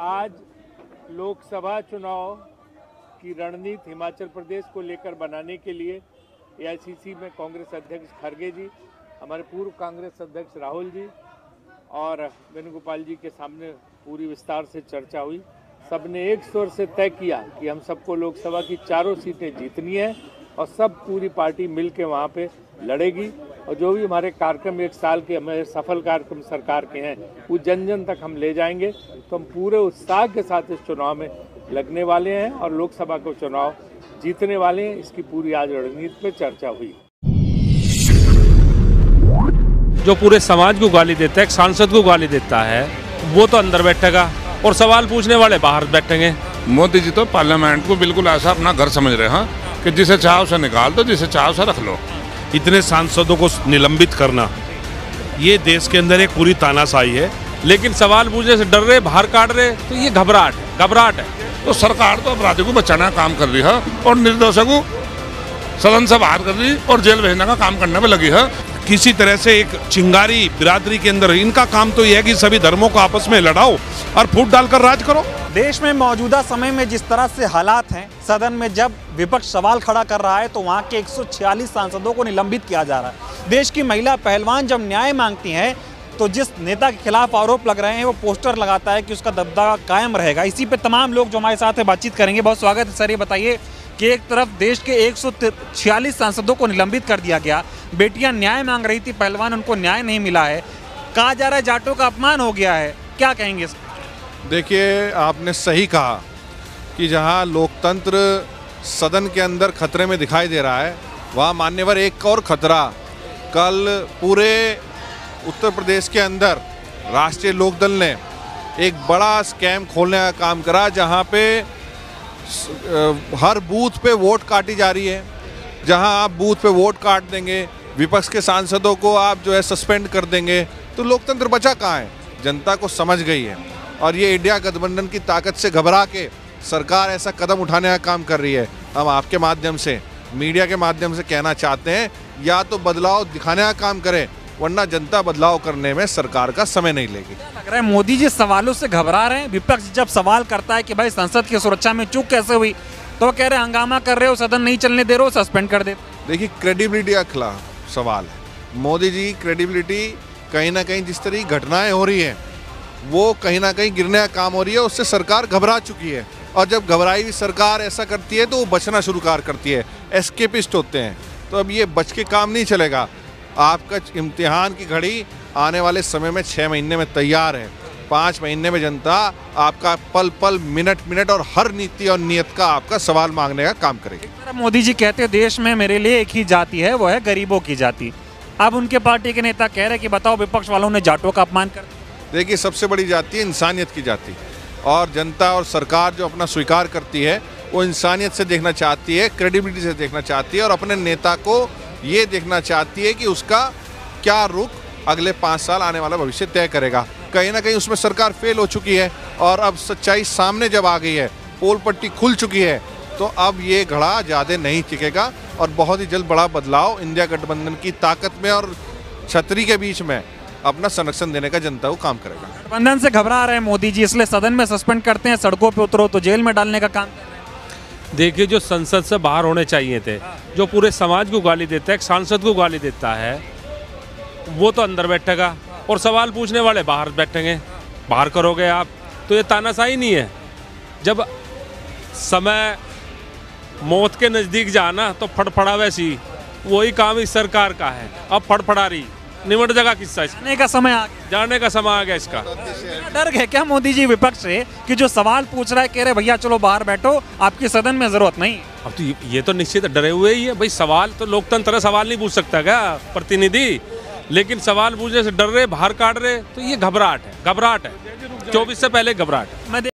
आज लोकसभा चुनाव की रणनीति हिमाचल प्रदेश को लेकर बनाने के लिए एआईसीसी में कांग्रेस अध्यक्ष खड़गे जी, हमारे पूर्व कांग्रेस अध्यक्ष राहुल जी और वेणुगोपाल जी के सामने पूरी विस्तार से चर्चा हुई। सबने एक स्वर से तय किया कि हम सबको लोकसभा की चारों सीटें जीतनी है और सब पूरी पार्टी मिलकर वहाँ पे लड़ेगी और जो भी हमारे कार्यक्रम एक साल के हमारे सफल कार्यक्रम सरकार के हैं वो जन जन तक हम ले जाएंगे। तो हम पूरे उत्साह के साथ इस चुनाव में लगने वाले हैं और लोकसभा को चुनाव जीतने वाले हैं। इसकी पूरी आज रणनीति पे चर्चा हुई। जो पूरे समाज को गाली देता है, एक सांसद को गाली देता है, वो तो अंदर बैठेगा और सवाल पूछने वाले बाहर बैठेंगे। मोदी जी तो पार्लियामेंट को बिल्कुल ऐसा अपना घर समझ रहे हैं कि जिसे चाहो उसे निकाल दो, जिसे चाहो उसे रख लो। इतने सांसदों को निलंबित करना ये देश के अंदर एक पूरी तानाशाही है। लेकिन सवाल पूछने से डर रहे, बाहर काट रहे, तो ये घबराहट है। तो सरकार तो अपराधी को बचाने का काम कर रही है और निर्दोषों को सदन से बाहर कर रही और जेल भेजने का काम करने में लगी है। किसी तरह से एक चिंगारी बिरादरी के अंदर इनका काम तो यह है कि सभी धर्मों को आपस में लड़ाओ और फूट डालकर राज करो। देश में मौजूदा समय में जिस तरह से हालात हैं, सदन में जब विपक्ष सवाल खड़ा कर रहा है तो वहां के 146 सांसदों को निलंबित किया जा रहा है। देश की महिला पहलवान जब न्याय मांगती हैं तो जिस नेता के खिलाफ आरोप लग रहे हैं वो पोस्टर लगाता है कि उसका दबदबा कायम रहेगा। इसी पे तमाम लोग जो हमारे साथ है बातचीत करेंगे। बहुत स्वागत है सर। ये बताइए कि एक तरफ देश के 146 सांसदों को निलंबित कर दिया गया, बेटियां न्याय मांग रही थी पहलवान, उनको न्याय नहीं मिला है, कहा जा रहा है जाटों का अपमान हो गया है, क्या कहेंगे? देखिए, आपने सही कहा कि जहां लोकतंत्र सदन के अंदर खतरे में दिखाई दे रहा है वहां मान्यवर एक और खतरा। कल पूरे उत्तर प्रदेश के अंदर राष्ट्रीय लोकदल ने एक बड़ा स्कैम खोलने का काम करा जहां पे हर बूथ पे वोट काटी जा रही है। जहां आप बूथ पे वोट काट देंगे, विपक्ष के सांसदों को आप जो है सस्पेंड कर देंगे, तो लोकतंत्र बचा कहाँ है? जनता को समझ गई है और ये इंडिया गठबंधन की ताकत से घबरा के सरकार ऐसा कदम उठाने का काम कर रही है। हम आपके माध्यम से, मीडिया के माध्यम से कहना चाहते हैं, या तो बदलाव दिखाने का काम करें वरना जनता बदलाव करने में सरकार का समय नहीं लेगी। लग रहा है मोदी जी सवालों से घबरा रहे हैं। विपक्ष जब सवाल करता है कि भाई संसद की सुरक्षा में चूक कैसे हुई, तो कह रहे हंगामा कर रहे हो, सदन नहीं चलने दे रहे हो, सस्पेंड कर दे। देखिए, क्रेडिबिलिटी का खिलाफ सवाल है। मोदी जी क्रेडिबिलिटी कहीं ना कहीं जिस तरह की घटनाएं हो रही है वो कहीं ना कहीं गिरने का काम हो रही है, उससे सरकार घबरा चुकी है। और जब घबराई हुई सरकार ऐसा करती है तो वो बचना शुरू करती है, एस्केपिस्ट होते हैं। तो अब ये बच के काम नहीं चलेगा। आपका इम्तिहान की घड़ी आने वाले समय में 6 महीने में तैयार है। 5 महीने में जनता आपका पल पल, मिनट मिनट और हर नीति और नियत का आपका सवाल मांगने का काम करेगी। मोदी जी कहते हैं देश में मेरे लिए एक ही जाति है, वो है गरीबों की जाति। अब उनके पार्टी के नेता कह रहे हैं कि बताओ विपक्ष वालों ने जाटों का अपमान कर दिया। देखिए, सबसे बड़ी जाति है इंसानियत की जाति, और जनता और सरकार जो अपना स्वीकार करती है वो इंसानियत से देखना चाहती है, क्रेडिबिलिटी से देखना चाहती है और अपने नेता को ये देखना चाहती है कि उसका क्या रुख अगले 5 साल आने वाला भविष्य तय करेगा। कहीं ना कहीं उसमें सरकार फेल हो चुकी है और अब सच्चाई सामने जब आ गई है, पोल पट्टी खुल चुकी है, तो अब ये घड़ा ज़्यादा नहीं टिकेगा और बहुत ही जल्द बड़ा बदलाव इंडिया गठबंधन की ताकत में और छतरी के बीच में अपना संरक्षण देने का जनता को काम करेगा। गठबंधन से घबरा रहे हैं मोदी जी, इसलिए सदन में सस्पेंड करते हैं, सड़कों पे उतरो तो जेल में डालने का काम कर रहे हैं। देखिए, जो संसद से बाहर होने चाहिए थे, जो पूरे समाज को गाली देता है, एक सांसद को गाली देता है, वो तो अंदर बैठेगा और सवाल पूछने वाले बाहर बैठेंगे। बाहर करोगे आप तो ये तानाशाही नहीं है। जब समय मौत के नज़दीक जाना तो फड़फड़ा, वैसी वही काम इस सरकार का है। अब फड़फड़ा रही, निमट जगह किस्सा, जाने का समय आ गया, जाने का समय आ गया इसका। डर गए क्या मोदी जी विपक्ष से कि जो सवाल पूछ रहा है कह रहे भैया चलो बाहर बैठो, आपकी सदन में जरूरत नहीं? अब तो ये तो निश्चित डरे हुए ही है भाई। सवाल तो लोकतंत्र सवाल नहीं पूछ सकता क्या प्रतिनिधि? लेकिन सवाल पूछने से डर रहे, बाहर काट रहे, तो ये घबराहट है। 24 से पहले घबराहट है।